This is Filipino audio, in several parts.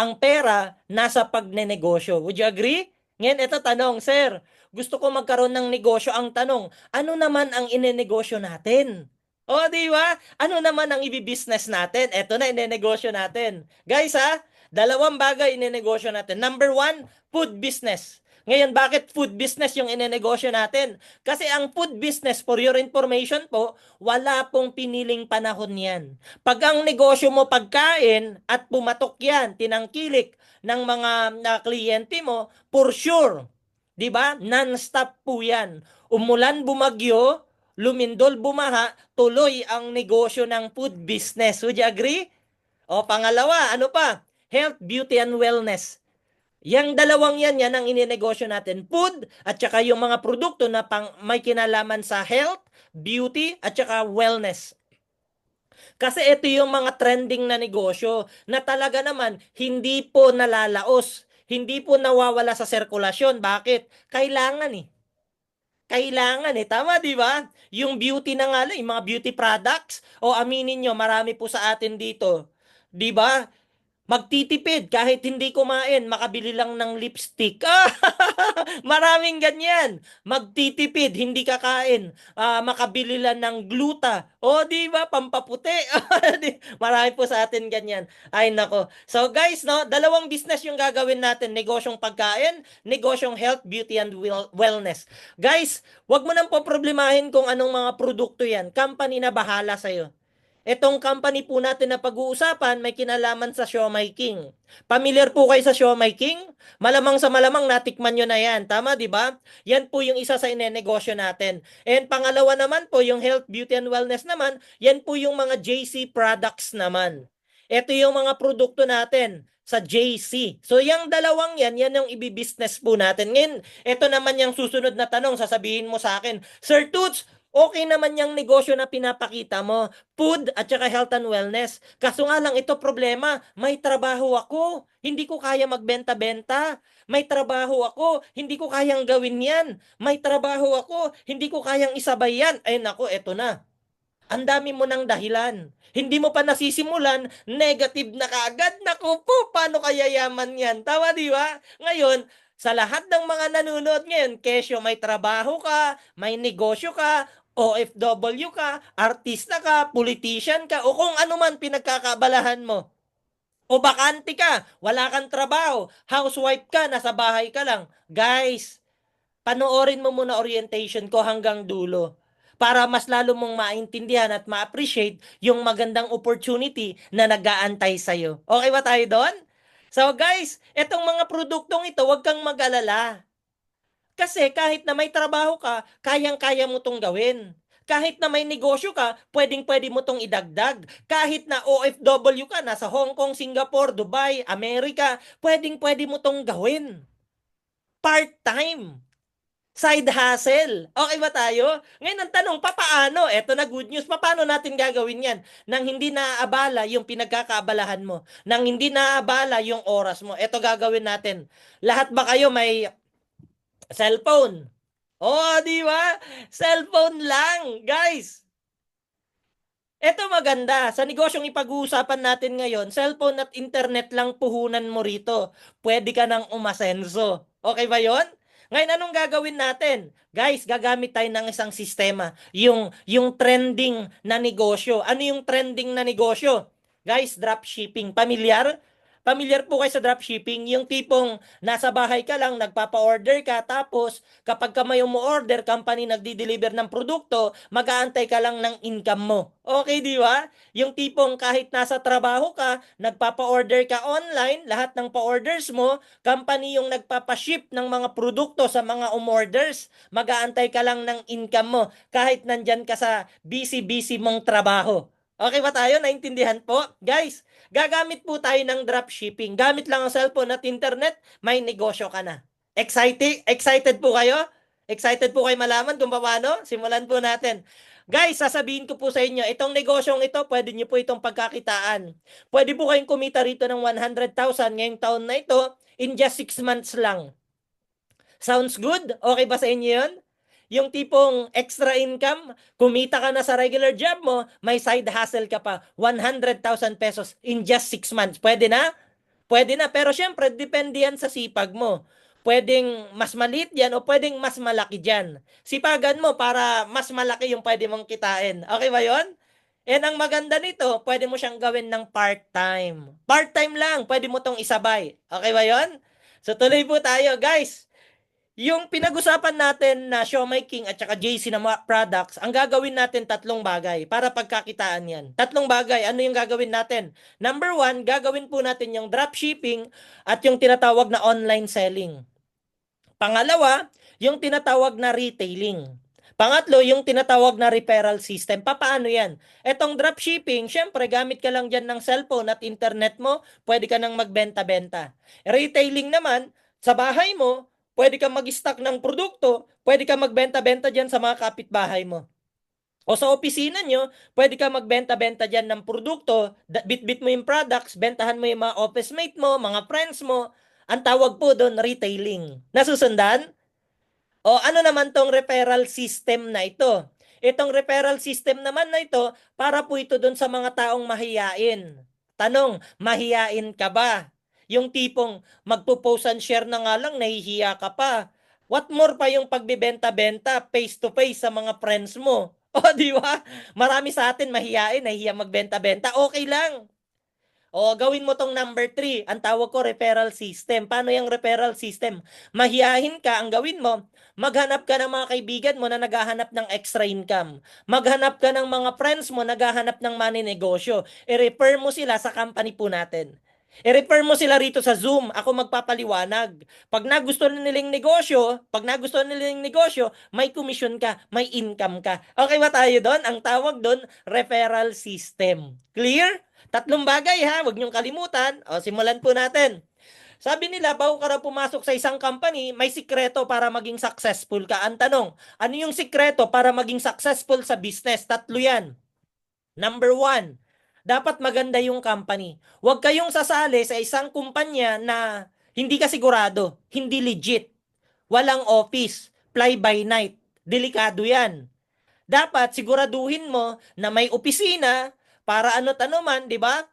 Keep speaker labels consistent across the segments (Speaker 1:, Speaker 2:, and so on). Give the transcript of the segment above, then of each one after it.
Speaker 1: ang pera nasa pagnenegosyo. Would you agree? Ngayon, ito tanong, sir. Gusto ko magkaroon ng negosyo. Ang tanong, ano naman ang inenegosyo natin? O, di ba? Ano naman ang ibibusiness natin? Ito na, inenegosyo natin. Guys, ha? Dalawang bagay inenegosyo natin. Number one, food business. Ngayon, bakit food business yung inenegosyo natin? Kasi ang food business, for your information po, wala pong piniling panahon yan. Pag ang negosyo mo pagkain at pumatok yan, tinangkilik ng mga kliyente mo, for sure, di ba? Non-stop po yan. Umulan, bumagyo, lumindol, bumaha, tuloy ang negosyo ng food business. Would you agree? O pangalawa, ano pa? Health, beauty, and wellness. Yang dalawang yan ang ininegosyo natin. Food at saka yung mga produkto na may kinalaman sa health, beauty at saka wellness. Kasi ito yung mga trending na negosyo na talaga naman hindi po nalalaos. Hindi po nawawala sa sirkulasyon. Bakit? Kailangan eh. Kailangan eh. Tama, di ba? Yung beauty na nga lang, yung mga beauty products, o aminin nyo, marami po sa atin dito. Di ba? Magtitipid kahit hindi kumain, makabili lang ng lipstick. Maraming ganyan. Magtitipid, hindi kakain. Makabili lang ng gluta. O, di ba? Pampaputi. Marami po sa atin ganyan. Ay, nako. So, guys, no, dalawang business yung gagawin natin. Negosyong pagkain, negosyong health, beauty, and wellness. Guys, wag mo nang poproblemahin kung anong mga produkto yan. Company na bahala sa'yo. Itong company po natin na pag-uusapan may kinalaman sa Siomai King. Familiar po kayo sa Siomai King? Malamang sa malamang natikman nyo na yan. Tama, di ba? Yan po yung isa sa inenegosyo natin. And pangalawa naman po, yung health, beauty, and wellness naman, yan po yung mga JC products naman. Ito yung mga produkto natin sa JC. So, yung dalawang yan yung ibibusiness po natin. Ngayon, ito naman yung susunod na tanong, sasabihin mo sa akin, Sir Toots, okay naman yung negosyo na pinapakita mo, food at saka health and wellness. Kaso nga lang ito problema, may trabaho ako, hindi ko kaya magbenta-benta. May trabaho ako, hindi ko kayang gawin yan. May trabaho ako, hindi ko kayang isabay yan. Ay nako, eto na. Ang dami mo ng dahilan. Hindi mo pa nasisimulan, negative na kaagad. Naku po, paano kaya yaman yan? Tama, di ba? Ngayon, sa lahat ng mga nanonood ngayon, kesyo may trabaho ka, may negosyo ka, OFW ka, artista ka, politician ka, o kung ano man pinagkakabalahan mo. O bakante ka, wala kang trabaho, housewife ka, nasa bahay ka lang. Guys, panoorin mo muna orientation ko hanggang dulo para mas lalo mong maintindihan at ma-appreciate yung magandang opportunity na nag-aantay sa'yo. Okay ba tayo doon? So guys, etong mga produktong ito, huwag kang mag-alala. Kasi kahit na may trabaho ka, kayang-kaya mo tong gawin. Kahit na may negosyo ka, pwedeng-pwede mo tong idagdag. Kahit na OFW ka, nasa Hong Kong, Singapore, Dubai, Amerika, pwedeng-pwede mo tong gawin. Part-time. Side hustle. Okay ba tayo? Ngayon ang tanong, papaano? Eto na good news. Paano natin gagawin yan? Nang hindi naaabala yung pinagkakaabalahan mo. Nang hindi naaabala yung oras mo. Eto gagawin natin. Lahat ba kayo may cellphone? Oh, di ba? Cellphone lang, guys. Eto maganda. Sa negosyong ipag-uusapan natin ngayon, cellphone at internet lang puhunan mo rito. Pwede ka nang umasenso. Okay ba yon? Ngayon, anong gagawin natin? Guys, gagamit tayo ng isang sistema. Yung trending na negosyo. Ano yung trending na negosyo? Guys, dropshipping. Pamilyar? Pamilyar po kayo sa dropshipping? Yung tipong nasa bahay ka lang, nagpapa-order ka, tapos kapag ka may umu-order, company nagdi-deliver ng produkto, mag-aantay ka lang ng income mo. Okay, di ba? Yung tipong kahit nasa trabaho ka, nagpapa-order ka online, lahat ng pa-orders mo, company yung nagpapa-ship ng mga produkto sa mga umorders, mag-aantay ka lang ng income mo kahit nandyan ka sa busy-busy mong trabaho. Okay ba tayo? Naintindihan po? Guys, gagamit po tayo ng dropshipping. Gamit lang ang cellphone at internet, may negosyo ka na. Excited? Excited po kayo? Excited po kayo malaman kung paano? Simulan po natin. Guys, sasabihin ko po sa inyo, itong negosyong ito, pwede nyo po itong pagkakitaan. Pwede po kayong kumita rito ng 100,000 ngayong taon na ito in just 6 months lang. Sounds good? Okay ba sa inyo yun? Yung tipong extra income, kumita ka na sa regular job mo, may side hustle ka pa, 100,000 pesos in just 6 months. Pwede na? pwede na. Pero syempre, depende yan sa sipag mo. Pwedeng mas maliit yan o pwedeng mas malaki dyan. Sipagan mo para mas malaki yung pwede mong kitain. Okay ba yon? And ang maganda nito, pwede mo siyang gawin ng part-time. Part-time lang, pwede mo tong isabay. Okay ba yon? So tuloy po tayo, guys. Yung pinag-usapan natin na Siomai King at saka JC na mga products, ang gagawin natin tatlong bagay para pagkakitaan yan. Tatlong bagay, ano yung gagawin natin? Number one, gagawin po natin yung dropshipping at yung tinatawag na online selling. Pangalawa, yung tinatawag na retailing. Pangatlo, yung tinatawag na referral system. Paano yan? Etong dropshipping, syempre gamit ka lang dyan ng cellphone at internet mo, pwede ka nang magbenta-benta. Retailing naman, sa bahay mo, pwede ka mag-stock ng produkto, pwede ka magbenta-benta dyan sa mga kapitbahay mo. O sa opisina nyo, pwede ka magbenta-benta dyan ng produkto, bit-bit mo yung products, bentahan mo yung mga office mate mo, mga friends mo. Ang tawag po doon, retailing. Nasusundan? O ano naman tong referral system na ito? Itong referral system naman na ito, para po ito doon sa mga taong mahiyain. Tanong, mahiyain ka ba? Yung tipong magpo-post and share na nga lang, nahihiya ka pa. What more pa yung pagbibenta-benta face to face sa mga friends mo? O, di ba? Marami sa atin mahiyain, nahihiya magbenta-benta. Okay lang. O, gawin mo tong number 3. Ang tawag ko referral system. Paano yung referral system? Mahiyahin ka, ang gawin mo, maghanap ka ng mga kaibigan mo na naghahanap ng extra income. Maghanap ka ng mga friends mo na naghahanap ng money negosyo. I-refer mo sila sa company po natin. I-refer mo sila rito sa Zoom. Ako magpapaliwanag. Pag nagustuhan nilang negosyo, may commission ka, may income ka. Okay ba tayo doon? Ang tawag doon, referral system. Clear? Tatlong bagay ha, huwag niyong kalimutan. O, simulan po natin. Sabi nila, bago ka raw pumasok sa isang company, may sikreto para maging successful ka. Ang tanong, ano yung sikreto para maging successful sa business? Tatlo yan. Number one, dapat maganda yung company. Huwag kayong sasali sa isang kumpanya na hindi ka sigurado, hindi legit, walang office, fly by night. Delikado yan. Dapat siguraduhin mo na may opisina para ano't ano man, 'di ba?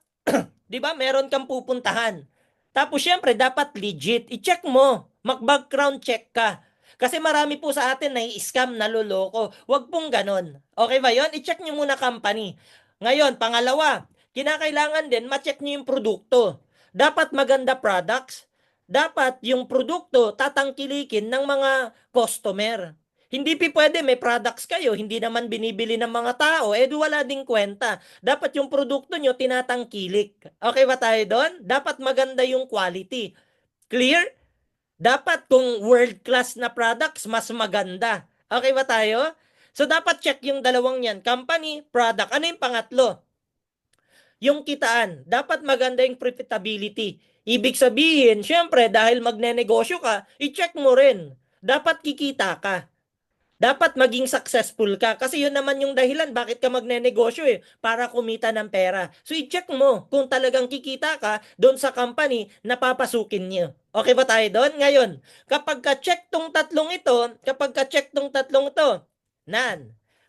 Speaker 1: 'Di ba? Meron kang pupuntahan. Tapos syempre dapat legit. I-check mo. Mag-background check ka. Kasi marami po sa atin na i-scam, naloloko. Huwag pong ganon. Okay ba 'yon? I-check niyo muna company. Ngayon, pangalawa, kinakailangan din ma-check niyo yung produkto. Dapat maganda products. Dapat yung produkto tatangkilikin ng mga customer. Hindi pwede may products kayo, hindi naman binibili ng mga tao, eh wala ding kwenta. Dapat yung produkto nyo tinatangkilik. Okay ba tayo doon? Dapat maganda yung quality. Clear? Dapat kung world class na products, mas maganda. Okay ba tayo? So dapat check yung dalawang yan. Company, product. Ano yung pangatlo? Yung kitaan. Dapat maganda yung profitability. Ibig sabihin, syempre, dahil magnenegosyo ka, i-check mo rin. Dapat kikita ka. Dapat maging successful ka. Kasi yun naman yung dahilan bakit ka magnenegosyo eh. Para kumita ng pera. So i-check mo kung talagang kikita ka doon sa company na papasukin niyo. Okay ba tayo doon? Ngayon, kapag ka-check tong tatlong ito,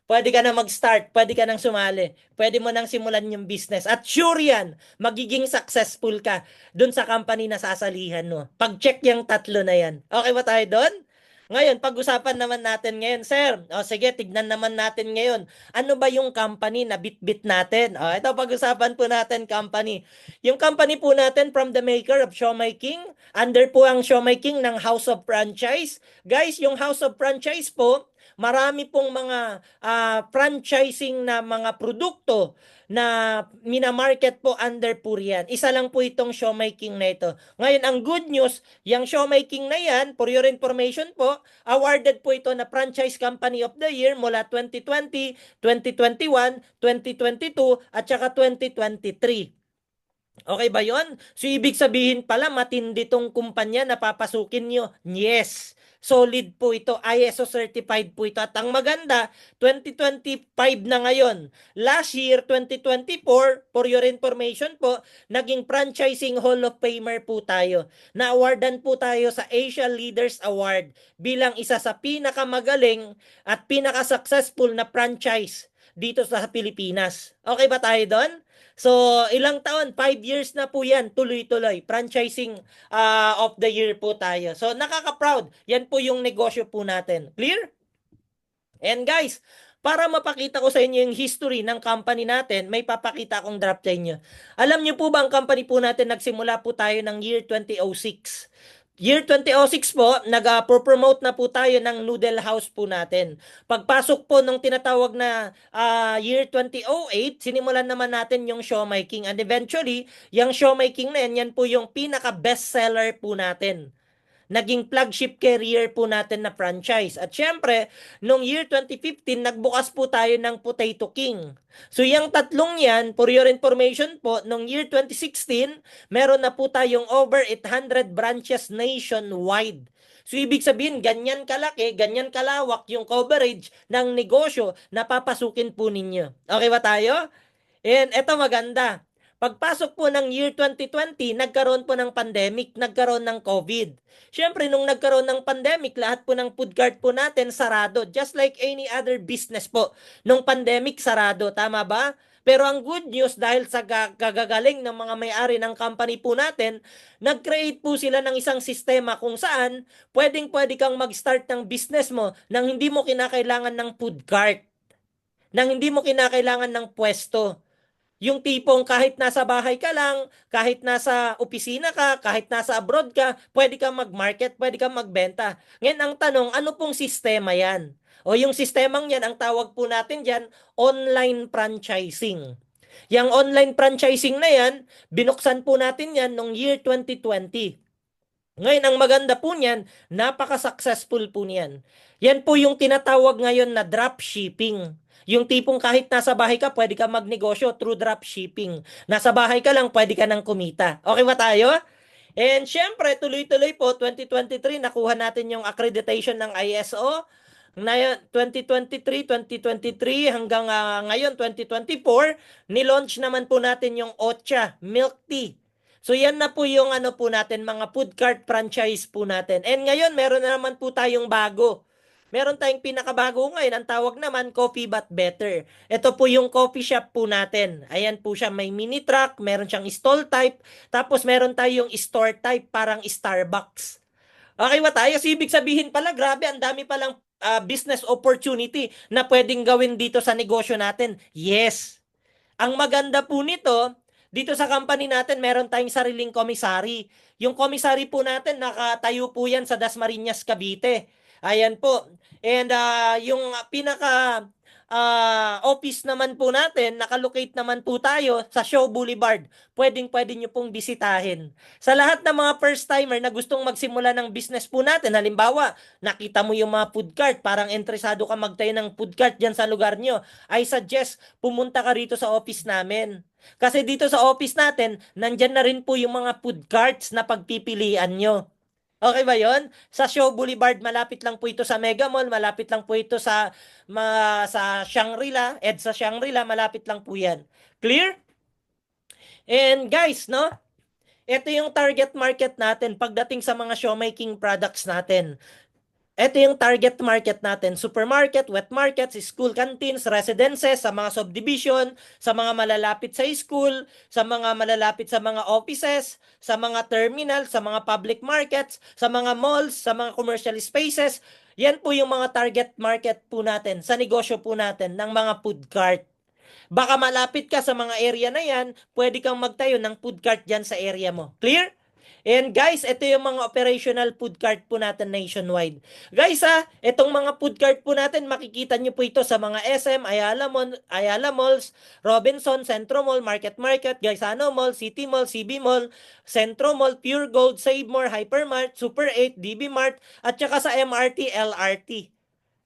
Speaker 1: pwede ka na mag-start, pwede ka nang sumali, pwede mo nang simulan yung business. At sure yan, magiging successful ka doon sa company na sasalihan mo. Pag-check yung tatlo na yan. Okay ba tayo doon? Ngayon, pag-usapan naman natin ngayon, sir. O sige, tignan naman natin ngayon. Ano ba yung company na bit-bit natin? O, ito pag-usapan po natin company. Yung company po natin from the maker of Siomai King. Under po ang Siomai King ng House of Franchise. Guys, yung House of Franchise po, marami pong mga franchising na mga produkto na minamarket po under po yan. Isa lang po itong Siomai King na ito. Ngayon, ang good news, yung Siomai King na yan, for your information po, awarded po ito na Franchise Company of the Year mula 2020, 2021, 2022, at saka 2023. Okay ba yon? So, ibig sabihin pala, matindi tong kumpanya na papasukin nyo. Yes. Solid po ito. ISO certified po ito. At ang maganda, 2025 na ngayon. Last year, 2024, for your information po, naging Franchising Hall of Famer po tayo. Na-awardan po tayo sa Asia Leaders Award bilang isa sa pinakamagaling at pinaka-successful na franchise dito sa Pilipinas. Okay ba tayo doon? So, ilang taon? 5 years na po yan, tuloy-tuloy. Franchising of the year po tayo. So, nakaka-proud. Yan po yung negosyo po natin. Clear? And guys, para mapakita ko sa inyo yung history ng company natin, may papakita akong drop sa inyo. Alam niyo po ba ang company po natin, nagsimula po tayo ng year 2006. Year 2006 po, nag-promote na po tayo ng noodle house po natin. Pagpasok po nung tinatawag na year 2008, sinimulan naman natin yung Siomai King. And eventually, yung Siomai King na yan po yung pinaka-best seller po natin. Naging flagship carrier po natin na franchise. At syempre, noong year 2015, nagbukas po tayo ng Potato King. So yung tatlong yan, for your information po, noong year 2016, meron na po tayong over 800 branches nationwide. So ibig sabihin, ganyan kalaki, ganyan kalawak yung coverage ng negosyo na papasukin po ninyo. Okay ba tayo? And eto maganda. Pagpasok po ng year 2020, nagkaroon po ng pandemic, nagkaroon ng COVID. Siyempre, nung nagkaroon ng pandemic, lahat po ng food cart po natin sarado. Just like any other business po. Nung pandemic, sarado. Tama ba? Pero ang good news, dahil sa gagagaling ng mga may-ari ng company po natin, nag-create po sila ng isang sistema kung saan pwedeng-pwede kang mag-start ng business mo nang hindi mo kinakailangan ng food cart, nang hindi mo kinakailangan ng pwesto. Yung tipong kahit nasa bahay ka lang, kahit nasa opisina ka, kahit nasa abroad ka, pwede kang mag-market, pwede kang magbenta. Ngayon ang tanong, ano pong sistema yan? O yung sistemang yan, ang tawag po natin dyan, online franchising. Yung online franchising na yan, binuksan po natin yan noong year 2020. Ngayon, ang maganda po niyan, napaka-successful po niyan. Yan po yung tinatawag ngayon na drop shipping. Yung tipong kahit nasa bahay ka, pwede ka magnegosyo through drop shipping. Nasa bahay ka lang, pwede ka nang kumita. Okay ba tayo? And syempre, tuloy-tuloy po, 2023, nakuha natin yung accreditation ng ISO. Ngayon, 2023, 2023 hanggang ngayon, 2024, nilaunch naman po natin yung Ocha Milk Tea. So yan na po yung ano po natin, mga food cart franchise po natin. And ngayon, meron na naman po tayong bago. Meron tayong pinakabago ngayon, ang tawag naman Coffee But Better. Ito po yung coffee shop po natin. Ayan po siya, may mini truck, meron siyang stall type, tapos meron tayong store type, parang Starbucks. Okay ba tayo? So, ibig sabihin pala, grabe, ang dami palang business opportunity na pwedeng gawin dito sa negosyo natin. Yes. Ang maganda po nito, dito sa company natin, meron tayong sariling commissary. Yung commissary po natin, nakatayo po yan sa Dasmariñas, Cavite. Ayan po. And yung pinaka office naman po natin, nakalocate naman po tayo sa Shaw Boulevard. Pwedeng-pwede nyo pong bisitahin. Sa lahat ng mga first-timer na gustong magsimula ng business po natin, halimbawa, nakita mo yung mga food cart, parang interesado ka magtayo ng food cart dyan sa lugar nyo, I suggest pumunta ka rito sa office namin. Kasi dito sa office natin, nandyan na rin po yung mga food carts na pagpipilian nyo. Okay ba yon? Sa Shaw Boulevard, malapit lang po ito sa Mega Mall, malapit lang po ito sa Shangri-La, EDSA Shangri-La, malapit lang po yan. Clear? And guys, no? Ito yung target market natin pagdating sa mga showmaking products natin. Ito yung target market natin. Supermarket, wet markets, school canteens, residences, sa mga subdivision, sa mga malalapit sa school, sa mga malalapit sa mga offices, sa mga terminal, sa mga public markets, sa mga malls, sa mga commercial spaces. Yan po yung mga target market po natin sa negosyo po natin ng mga food cart. Baka malapit ka sa mga area na yan, pwede kang magtayo ng food cart dyan sa area mo. Clear? And guys, ito yung mga operational food cart po natin nationwide. Guys itong mga food cart po natin, makikita nyo po ito sa mga SM, Ayala Malls, Robinson, Centro Mall, Market, Gaisano Mall, City Mall, CB Mall, Centro Mall, Pure Gold, Save More, Hypermart, Super 8, DB Mart, at saka sa MRT, LRT.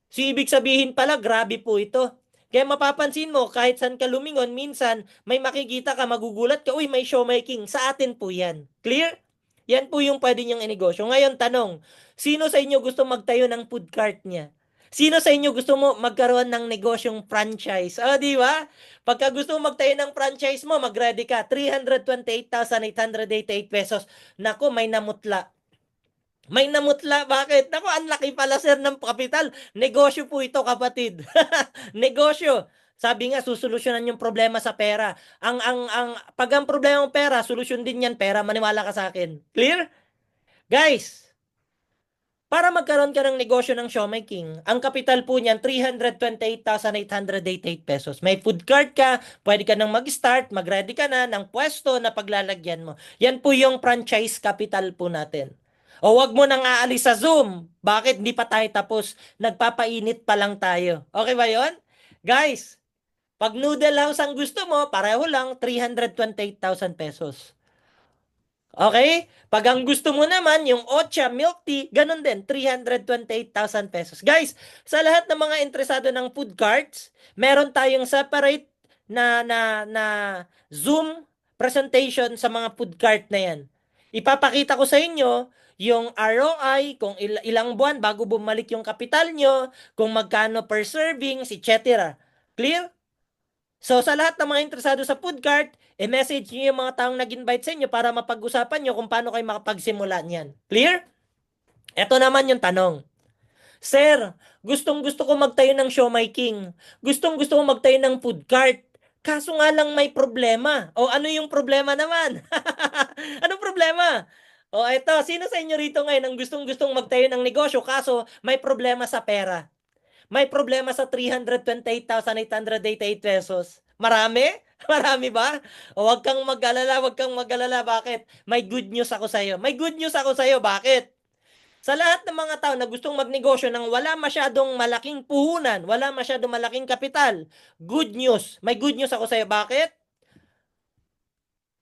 Speaker 1: So, ibig sabihin pala, grabe po ito. Kaya mapapansin mo, kahit saan ka lumingon, minsan may makikita ka, magugulat ka, uy, may showmaking. Sa atin po yan. Clear? Yan po yung pwede niyong inegosyo. Ngayon, tanong, sino sa inyo gusto magtayo ng food cart niya? Sino sa inyo gusto mo magkaroon ng negosyong franchise? Di ba? Pagka gusto mo magtayo ng franchise mo, mag-ready ka. 328,888 pesos. Nako, may namutla. May namutla, bakit? Nako, ang laki pala sir ng kapital. Negosyo po ito, kapatid. Negosyo. Sabi nga, susolusyonan yung problema sa pera. Pag ang problema ng pera, solusyon din yan pera. Maniwala ka sa akin. Clear? Guys, para magkaroon ka ng negosyo ng Siomai King, ang kapital po niyan, 328,888 pesos. May food cart ka, pwede ka nang mag-start, mag-ready ka na ng pwesto na paglalagyan mo. Yan po yung franchise capital po natin. O wag mo nang aalis sa Zoom. Bakit? Hindi pa tayo tapos. Nagpapainit pa lang tayo. Okay ba yon? Guys, pag noodle house ang gusto mo, pareho lang, 328,000 pesos. Okay? Pag ang gusto mo naman, yung Ocha milk tea, ganun din, 328,000 pesos. Guys, sa lahat ng mga interesado ng food carts, meron tayong separate na Zoom presentation sa mga food cart na yan. Ipapakita ko sa inyo yung ROI, kung ilang buwan bago bumalik yung kapital nyo, kung magkano per servings, etc. Clear? So, sa lahat ng mga interesado sa food cart, i-message niyo yung mga taong nag-invite sa inyo para mapag-usapan nyo kung paano kayo makapagsimula niyan. Clear? Ito naman yung tanong. Sir, gustong-gusto ko magtayo ng Siomai King. Gustong-gusto ko magtayo ng food cart. Kaso nga lang may problema. O ano yung problema naman? Anong problema? O eto, sino sa inyo rito ngayon ang gustong-gustong magtayo ng negosyo kaso may problema sa pera? May problema sa 328,888 pesos. Marami? Marami ba? O wag kang mag-alala, wag kang mag-alala. Bakit? May good news ako sa iyo. May good news ako sa iyo. Bakit? Sa lahat ng mga tao na gustong magnegosyo ng wala masyadong malaking puhunan, wala masyadong malaking kapital, good news. May good news ako sa iyo. Bakit?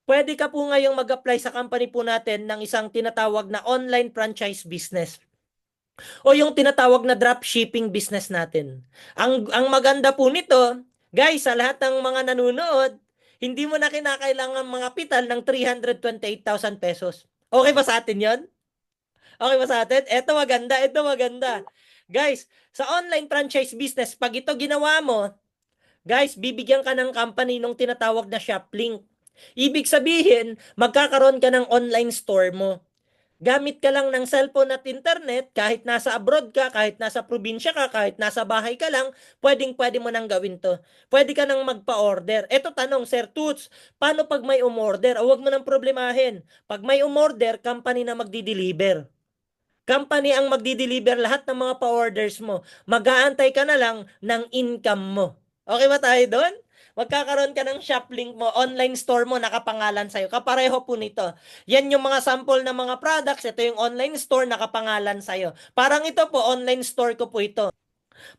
Speaker 1: Pwede ka po ngayong mag-apply sa company po natin ng isang tinatawag na online franchise business o yung tinatawag na dropshipping business natin. Ang maganda po nito, guys, sa lahat ng mga nanonood, hindi mo na kinakailangan mga pital ng 328,000 pesos. Okay ba sa atin yon? Okay ba sa atin? Ito maganda, ito maganda. Guys, sa online franchise business, pag ito ginawa mo, guys, bibigyan ka ng company nung tinatawag na Shoplink. Ibig sabihin, magkakaroon ka ng online store mo. Gamit ka lang ng cellphone at internet, kahit nasa abroad ka, kahit nasa probinsya ka, kahit nasa bahay ka lang, pwede mo nang gawin to. Pwede ka nang magpa-order. Eto tanong, Sir Toots, paano pag may umorder? O wag mo nang problemahin. Pag may umorder, company na magdi-deliver. Company ang magdi-deliver lahat ng mga pa-orders mo. Mag-aantay ka na lang ng income mo. Okay ba tayo doon? Magkakaroon ka ng shop link mo, online store mo, nakapangalan sa'yo. Kapareho po nito. Yan yung mga sample ng mga products. Ito yung online store, nakapangalan sa'yo. Parang ito po, online store ko po ito.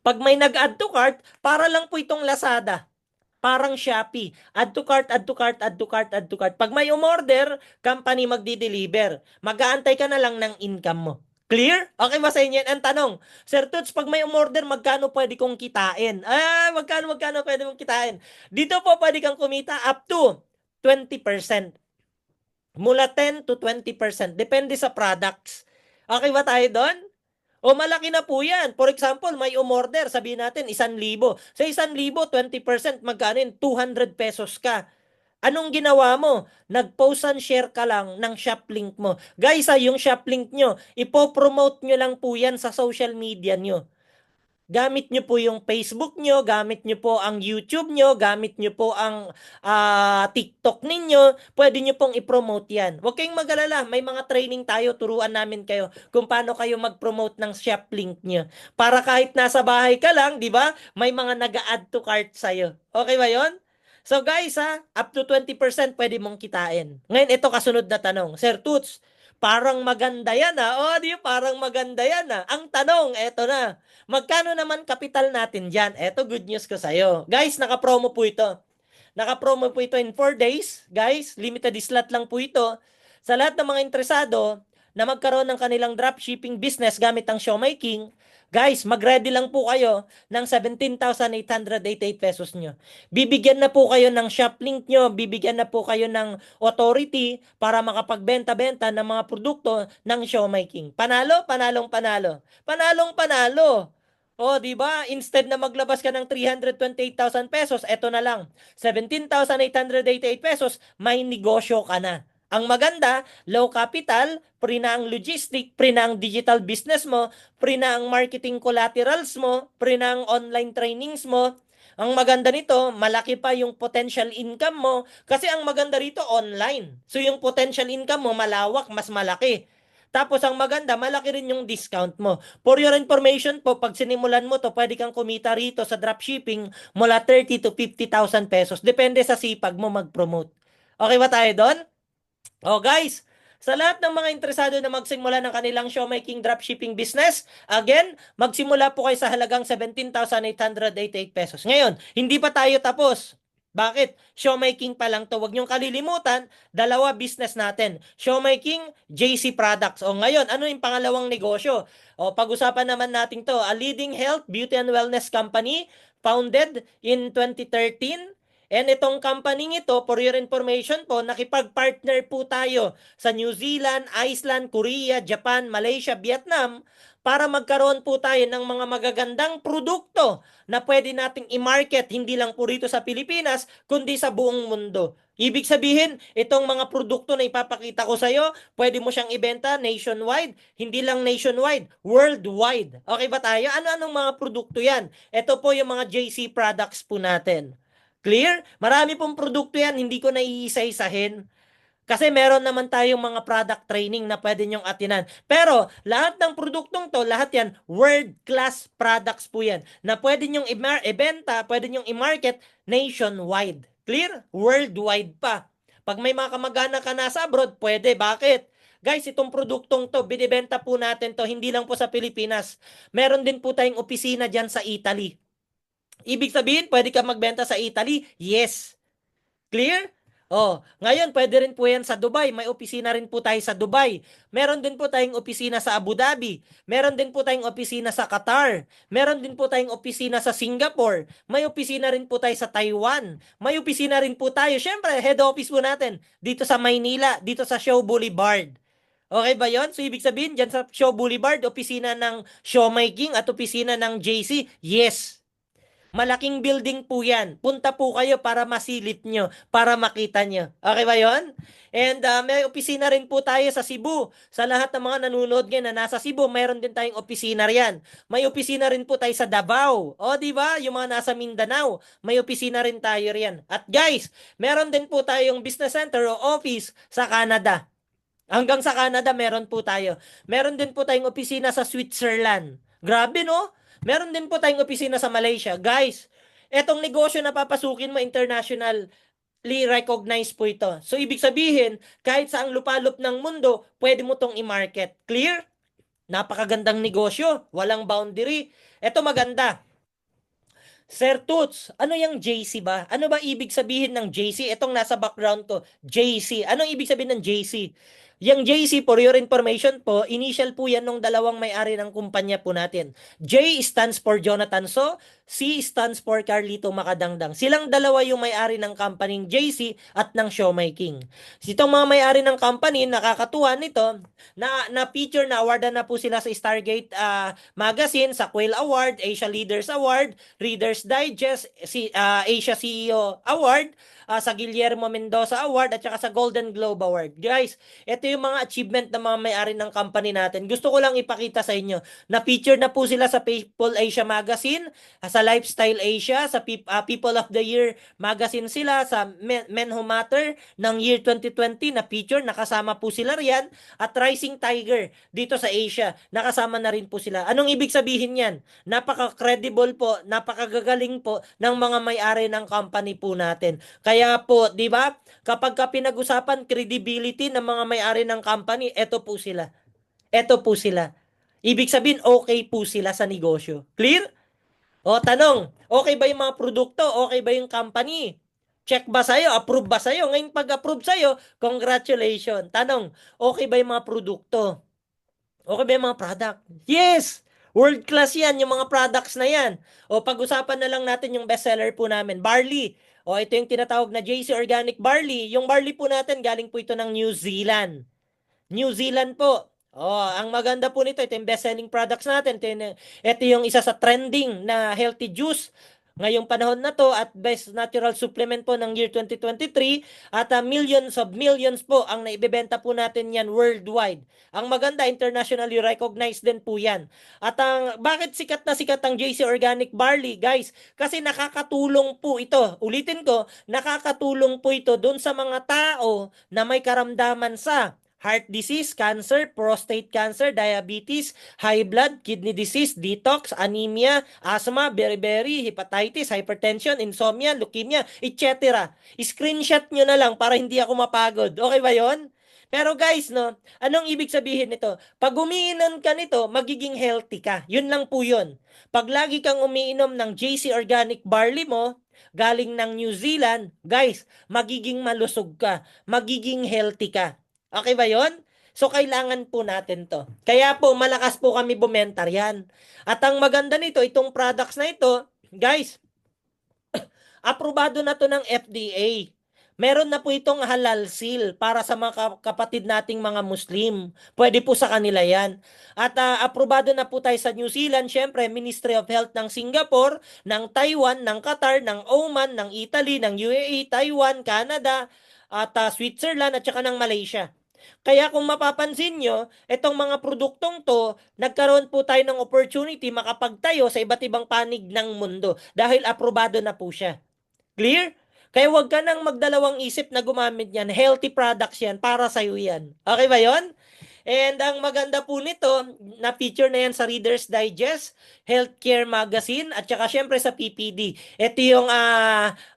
Speaker 1: Pag may nag-add to cart, para lang po itong Lazada. Parang Shopee. Add to cart, add to cart, add to cart, add to cart. Pag may umorder, company magdi-deliver. Mag-aantay ka na lang ng income mo. Clear? Okay ba sa inyo? Ang tanong, Sir Toots, pag may umorder, magkano pwede kong kitain? Magkano pwede mong kitain? Dito po pwede kang kumita up to 20%. Mula 10 to 20%. Depende sa products. Okay ba tayo doon? O malaki na po yan. For example, may umorder, sabihin natin, 1,000. Sa 1,000, 20%, magkano yun? 200 pesos ka. Anong ginawa mo? Nag-post and share ka lang ng shop link mo. Guys, yung shop link nyo, ipopromote nyo lang po yan sa social media nyo. Gamit nyo po yung Facebook nyo, gamit nyo po ang YouTube nyo, gamit nyo po ang TikTok ninyo, pwede nyo pong i-promote yan. Huwag kayong mag-alala, may mga training tayo, turuan namin kayo kung paano kayo mag-promote ng shop link nyo. Para kahit nasa bahay ka lang, di ba, may mga nag-add to cart sa'yo. Okay ba yon? So guys up to 20% pwede mong kitain. Ngayon, ito kasunod na tanong. Sir Toots, parang maganda yan di parang maganda yan Ang tanong, eto na. Magkano naman kapital natin dyan? Eto, good news ko sa'yo. Guys, naka-promo po ito. Naka-promo po ito in 4 days. Guys, limited slot lang po ito. Sa lahat ng mga interesado na magkaroon ng kanilang dropshipping business gamit ang Siomai King, guys, mag-ready lang po kayo ng 17,888 pesos nyo. Bibigyan na po kayo ng shop link nyo, bibigyan na po kayo ng authority para makapagbenta-benta ng mga produkto ng Siomai King. Panalo, panalong panalo. Panalong panalo. Di ba? Instead na maglabas ka ng 328,000 pesos, eto na lang. 17,888 pesos, may negosyo ka na. Ang maganda, low capital, free na ang logistic, free na ang digital business mo, free na ang marketing collaterals mo, free na ang online trainings mo, Ang maganda nito, malaki pa yung potential income mo kasi ang maganda rito online. So yung potential income mo malawak, mas malaki. Tapos ang maganda, malaki rin yung discount mo. For your information po, pag sinimulan mo to, pwede kang kumita rito sa dropshipping mula 30 to 50,000 pesos. Depende sa sipag mo mag-promote. Okay ba tayo doon? Oh guys, sa lahat ng mga interesado na magsimula ng kanilang showmaking dropshipping business, again, magsimula po kayo sa halagang 17,888 pesos. Ngayon, hindi pa tayo tapos. Bakit? Showmaking pa lang to. Huwag niyong kalilimutan, dalawa business natin. Showmaking, JC Products. O ngayon, ano yung pangalawang negosyo? O pag-usapan naman natin to. A leading health, beauty and wellness company founded in 2013. And itong company ito, for your information po, nakipag-partner po tayo sa New Zealand, Iceland, Korea, Japan, Malaysia, Vietnam para magkaroon po tayo ng mga magagandang produkto na pwede nating i-market hindi lang po rito sa Pilipinas, kundi sa buong mundo. Ibig sabihin, itong mga produkto na ipapakita ko sa iyo, pwede mo siyang ibenta nationwide, hindi lang nationwide, worldwide. Okay ba tayo? Ano-anong mga produkto yan? Ito po yung mga JC products po natin. Clear? Marami pong produkto yan, hindi ko na iisa-isahin. Kasi meron naman tayong mga product training na pwede nyong atinan. Pero lahat ng produktong to, lahat yan, world-class products po yan. Na pwede nyong ibenta, pwede nyong i-market nationwide. Clear? Worldwide pa. Pag may mga kamag-anak ka nasa abroad, pwede. Bakit? Guys, itong produktong to, binibenta po natin to, hindi lang po sa Pilipinas. Meron din po tayong opisina dyan sa Italy. Ibig sabihin, pwede ka magbenta sa Italy? Yes. Clear? Oh, ngayon pwede rin po yan sa Dubai. May opisina rin po tayo sa Dubai. Meron din po tayong opisina sa Abu Dhabi. Meron din po tayong opisina sa Qatar. Meron din po tayong opisina sa Singapore. May opisina rin po tayo sa Taiwan. May opisina rin po tayo, syempre, head office po natin dito sa Maynila, dito sa Shaw Boulevard. Okay ba yon? So, ibig sabihin, dyan sa Shaw Boulevard, opisina ng Showmaking at opisina ng JC, yes. Malaking building po yan. Punta po kayo para masilip nyo, para makita nyo. Okay ba yon? And may opisina rin po tayo sa Cebu. Sa lahat ng mga nanonood ngayon na nasa Cebu, mayroon din tayong opisina riyan. May opisina rin po tayo sa Davao. O, di ba? Yung mga nasa Mindanao, may opisina rin tayo riyan. At guys, meron din po tayong business center o office sa Canada. Hanggang sa Canada, meron po tayo. Meron din po tayong opisina sa Switzerland. Grabe, no? Meron din po tayong opisina sa Malaysia. Guys, etong negosyo na papasukin mo, internationally recognized po ito. So, ibig sabihin, kahit sa ang lupalop ng mundo, pwede mo tong i-market. Clear? Napakagandang negosyo. Walang boundary. Ito maganda. Sir Toots, ano yung JC ba? Ano ba ibig sabihin ng JC? Itong nasa background ko, JC. Anong ibig sabihin ng JC? Yung JC, for your information po, initial po yan ng dalawang may-ari ng kumpanya po natin. J stands for Jonathan So, C stands for Carlito Macadangdang. Silang dalawa yung may-ari ng company JC at ng Showmaking. Itong mga may-ari ng company, nakakatuwa nito, na feature na awardan na po sila sa Stargate Magazine, sa Quail Award, Asia Leaders Award, Reader's Digest, Asia CEO Award, sa Guillermo Mendoza Award, at saka sa Golden Globe Award. Guys, ito yung mga achievement ng mga may-ari ng company natin. Gusto ko lang ipakita sa inyo na feature na po sila sa People Asia Magazine, sa Lifestyle Asia, sa People of the Year Magazine sila, sa Men Who Matter ng year 2020 na feature, nakasama po sila riyan, at Rising Tiger dito sa Asia, nakasama na rin po sila. Anong ibig sabihin yan? Napaka-credible po, napakagagaling po ng mga may-ari ng company po natin. Kaya po, di ba, kapag ka pinag-usapan credibility ng mga may-ari ng company, eto po sila. Eto po sila. Ibig sabihin, okay po sila sa negosyo. Clear? O, tanong, okay ba yung mga produkto? Okay ba yung company? Check ba sa'yo? Approve ba sa'yo? Ngayon pag-approve sa'yo, congratulations. Tanong, okay ba yung mga produkto? Okay ba yung mga product? Yes! World class yan, yung mga products na yan. O pag-usapan na lang natin yung bestseller po namin, barley. O ito yung tinatawag na JC Organic Barley. Yung barley po natin, galing po ito ng New Zealand. New Zealand po. Oh, ang maganda po nito, ito yung best-selling products natin. Ito yung isa sa trending na healthy juice ngayong panahon na to at best natural supplement po ng year 2023 at millions of millions po ang naibebenta po natin yan worldwide. Ang maganda, internationally recognized din po yan. At bakit sikat na sikat ang JC Organic Barley, guys? Kasi nakakatulong po ito. Ulitin ko, nakakatulong po ito doon sa mga tao na may karamdaman sa heart disease, cancer, prostate cancer, diabetes, high blood, kidney disease, detox, anemia, asthma, beriberi, hepatitis, hypertension, insomnia, leukemia, etc. Screenshot nyo na lang para hindi ako mapagod. Okay ba yon? Pero guys, no, anong ibig sabihin nito? Pag umiinom ka nito, magiging healthy ka. Yun lang po yun. Pag lagi kang umiinom ng JC Organic Barley mo, galing ng New Zealand, guys, magiging malusog ka, magiging healthy ka. Okay ba yon? So, kailangan po natin to. Kaya po, malakas po kami bumenta yan. At ang maganda nito, itong products na ito, guys, aprobado na to ng FDA. Meron na po itong halal seal para sa mga kapatid nating mga Muslim. Pwede po sa kanila yan. At aprobado na po tayo sa New Zealand, syempre, Ministry of Health ng Singapore, ng Taiwan, ng Qatar, ng Oman, ng Italy, ng UAE, Taiwan, Canada, at Switzerland, at saka ng Malaysia. Kaya kung mapapansin nyo, itong mga produktong to, nagkaroon po tayo ng opportunity makapagtayo sa iba't ibang panig ng mundo dahil aprobado na po siya. Clear? Kaya huwag ka nang magdalawang isip na gumamit yan. Healthy products yan. Para sa'yo yan. Okay ba yon? And ang maganda po nito, na-feature na yan sa Reader's Digest, Healthcare Magazine, at saka syempre sa PPD. Ito yung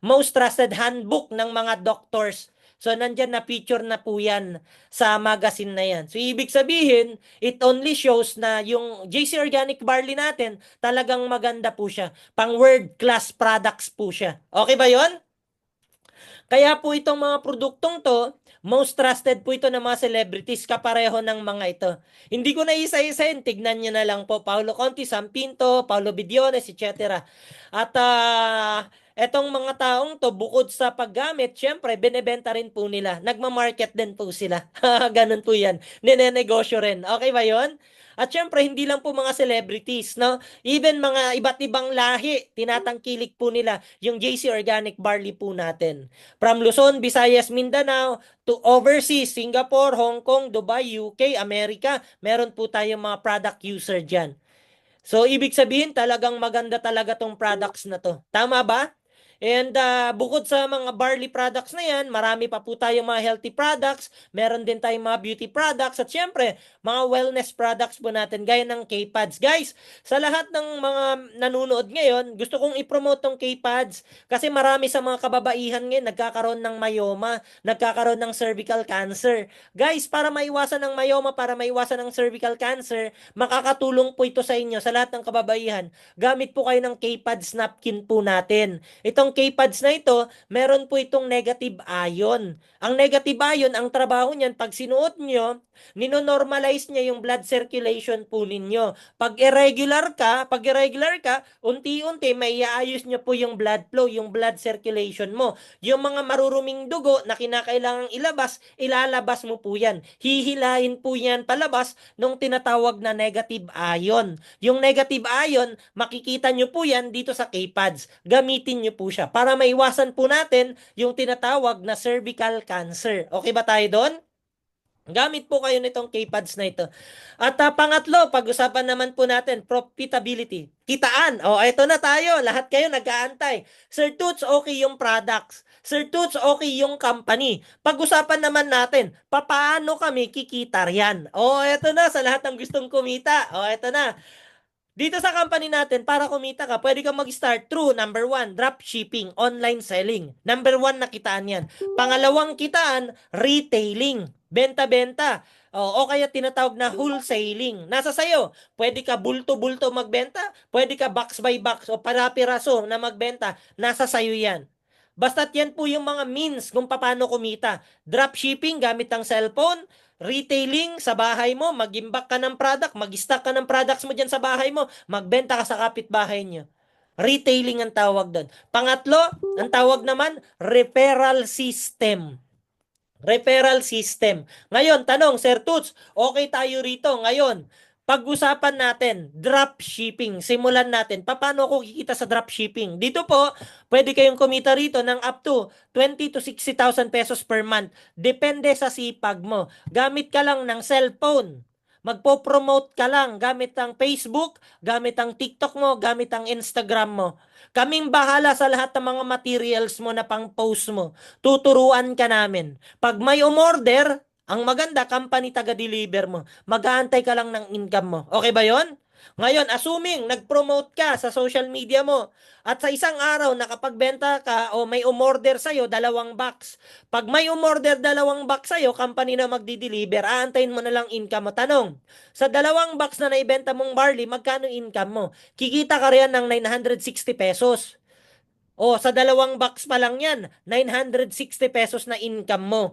Speaker 1: most trusted handbook ng mga doctors. So, nandyan na-feature na po yan sa magazine na yan. So, ibig sabihin, it only shows na yung JC Organic Barley natin, talagang maganda po siya. Pang world-class products po siya. Okay ba yon? Kaya po itong mga produktong to, most trusted po ito ng mga celebrities, kapareho ng mga ito. Hindi ko na isa-isahin, tignan nyo na lang po. Paolo Conti, Sam Pinto, Paolo Bidiones, etc. At etong mga taong to, bukod sa paggamit, syempre, binebenta rin po nila. Nagmamarket din po sila. Ganun po yan. Ninenegosyo rin. Okay ba yon? At syempre, hindi lang po mga celebrities, no? Even mga iba't ibang lahi, tinatangkilik po nila yung JC Organic Barley po natin. From Luzon, Visayas, Mindanao, to overseas, Singapore, Hong Kong, Dubai, UK, Amerika, meron po tayong mga product user dyan. So, ibig sabihin, talagang maganda talaga tong products na to. Tama ba? And bukod sa mga barley products na yan, marami pa po tayong mga healthy products, meron din tayong mga beauty products, at syempre, mga wellness products po natin, gaya ng K-Pads. Guys, sa lahat ng mga nanonood ngayon, gusto kong i-promote tong K-Pads kasi marami sa mga kababaihan ngayon nagkakaroon ng myoma, nagkakaroon ng cervical cancer. Guys, para maiwasan ng myoma, para maiwasan ng cervical cancer, makakatulong po ito sa inyo, sa lahat ng kababaihan. Gamit po kayo ng K-Pads napkin po natin. Itong K-Pads na ito, meron po itong negative ion. Ang negative ion, ang trabaho niyan, pag sinuot nyo, ninonormalize niya yung blood circulation po ninyo. Pag irregular ka, unti-unti may iayos niyo po yung blood flow, yung blood circulation mo. Yung mga maruruming dugo na kinakailangang ilabas, ilalabas mo po yan. Hihilahin po yan palabas nung tinatawag na negative ion. Yung negative ion, makikita nyo po yan dito sa K-Pads. Gamitin nyo po siya para maiwasan po natin yung tinatawag na cervical cancer. Okay ba tayo doon? Gamit po kayo nitong K-Pads na ito. At pangatlo, pag-usapan naman po natin, profitability. Kitaan. O, eto na tayo. Lahat kayo nag-aantay. Sir Toots, okay yung products. Sir Toots, okay yung company. Pag-usapan naman natin, paano kami kikita riyan? O, eto na, sa lahat ng gustong kumita. O, eto na. Dito sa company natin, para kumita ka, pwede kang mag-start through, number 1, drop shipping, online selling. Number 1 na kitaan yan. Pangalawang kitaan, retailing. Benta-benta. O kaya tinatawag na wholesaling. Nasa sayo. Pwede ka bulto-bulto magbenta, pwede ka box by box o para-piraso na magbenta. Nasa sayo yan. Basta't yan po yung mga means kung paano kumita. Drop shipping gamit ang cellphone, retailing sa bahay mo, mag-imbak ka ng product, mag-stock ka ng products mo dyan sa bahay mo, magbenta ka sa kapitbahay nyo. Retailing ang tawag doon. Pangatlo, ang tawag naman, referral system. Referral system. Ngayon, tanong, Sir Toots, okay tayo rito. Ngayon, Pag-usapan natin, drop shipping. Simulan natin. Paano ako kikita sa drop shipping? Dito po, pwede kayong kumita rito ng up to 20 to 60,000 pesos per month. Depende sa sipag mo. Gamit ka lang ng cellphone. Magpo-promote ka lang gamit ang Facebook, gamit ang TikTok mo, gamit ang Instagram mo. Kaming bahala sa lahat ng mga materials mo na pang-post mo. Tuturuan ka namin. Pag may umorder, ang maganda, company taga-deliver mo. Mag-aantay ka lang ng income mo. Okay ba yon? Ngayon, assuming nag-promote ka sa social media mo at sa isang araw nakapagbenta ka o may umorder sa'yo, 2 box. Pag may umorder 2 box sa'yo, company na magdi-deliver, aantayin mo na lang income mo. Tanong, sa 2 box na naibenta mong barley, magkano income mo? Kikita ka riyan ng 960 pesos. O, sa 2 box pa lang yan, 960 pesos na income mo.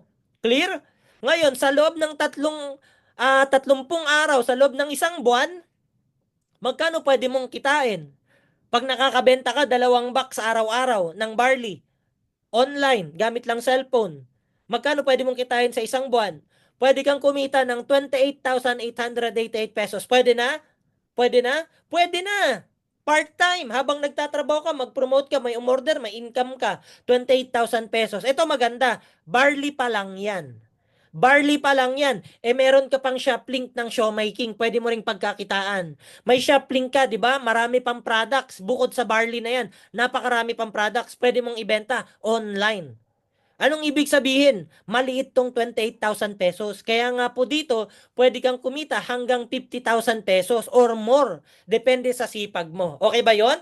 Speaker 1: Clear? Ngayon, sa loob ng 30 araw, sa loob ng isang buwan, magkano pwede mong kitain? Pag nakakabenta ka 2 box araw-araw ng barley, online, gamit lang cellphone, magkano pwede mong kitain sa isang buwan? Pwede kang kumita ng 28,888 pesos. Pwede na? Pwede na? Pwede na! Part-time, habang nagtatrabaho ka, mag-promote ka, may umorder, may income ka, 28,000 pesos. Ito maganda, barley pa lang yan. Barley pa lang yan. Meron ka pang shop link ng showmaking. Pwede mo ring pagkakitaan. May shop link ka, di ba? Marami pang products. Bukod sa barley na yan, napakarami pang products. Pwede mong ibenta online. Anong ibig sabihin? Maliit tong 28,000 pesos. Kaya nga po dito, pwede kang kumita hanggang 50,000 pesos or more. Depende sa sipag mo. Okay ba yon?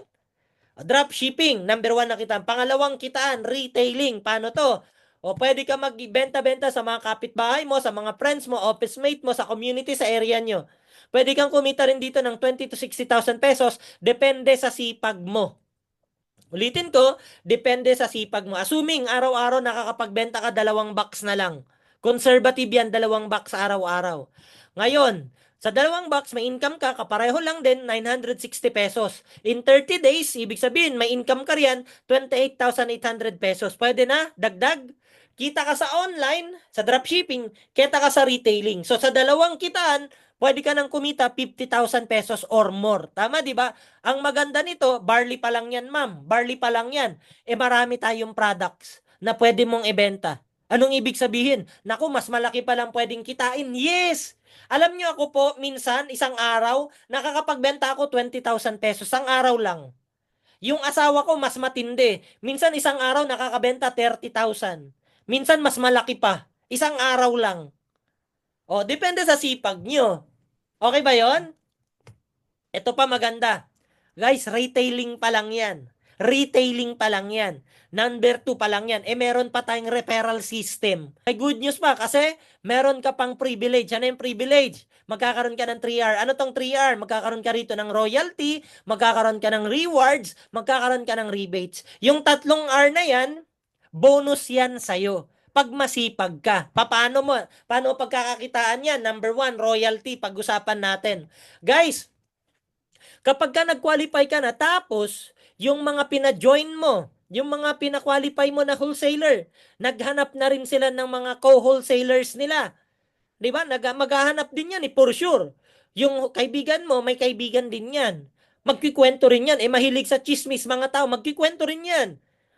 Speaker 1: Drop shipping, number 1 na kita. Pangalawang kitaan, retailing. Paano to? O pwede ka magbenta-benta sa mga kapitbahay mo, sa mga friends mo, office mate mo, sa community, sa area nyo. Pwede kang kumita rin dito ng 20 to 60,000 pesos. Depende sa sipag mo. Ulitin ko, depende sa sipag mo. Assuming araw-araw nakakapagbenta ka 2 box na lang. Conservative yan, 2 box araw-araw. Ngayon, sa 2 box, may income ka, kapareho lang din, 960 pesos. In 30 days, ibig sabihin, may income ka riyan, 28,800 pesos. Pwede na? Dagdag? Kita ka sa online, sa dropshipping, kita ka sa retailing. So, sa dalawang kitaan, pwede ka nang kumita 50,000 pesos or more. Tama, di ba? Ang maganda nito, barley pa lang yan, ma'am. Barley pa lang yan. Marami tayong products na pwede mong ibenta. Anong ibig sabihin? Naku, mas malaki pa lang pwedeng kitain. Yes! Alam nyo ako po, minsan, isang araw, nakakapagbenta ako 20,000 pesos. Isang araw lang. Yung asawa ko, mas matindi. Minsan, isang araw, nakakabenta 30,000. Minsan, mas malaki pa. Isang araw lang. O, depende sa sipag nyo. Okay ba yon? Ito pa maganda. Guys, retailing pa lang yan. Retailing pa lang yan. Number 2 pa lang yan. Meron pa tayong referral system. May good news pa kasi meron ka pang privilege. Ano yung privilege? Magkakaroon ka ng 3R. Ano tong 3R? Magkakaroon ka rito ng royalty, magkakaroon ka ng rewards, magkakaroon ka ng rebates. Yung 3 R na yan, bonus yan sa'yo. Pag masipag ka. Paano pagkakakitaan yan? Number 1, royalty. Pag-usapan natin. Guys, kapag ka nag-qualify ka na, tapos, yung mga pina-join mo, yung mga pina-qualify mo na wholesaler, naghanap na rin sila ng mga co-wholesalers nila. Di ba? Maghahanap din yan, for sure. Yung kaibigan mo, may kaibigan din yan. Magkikwento rin yan. Mahilig sa chismis mga tao, magkikwento rin yan.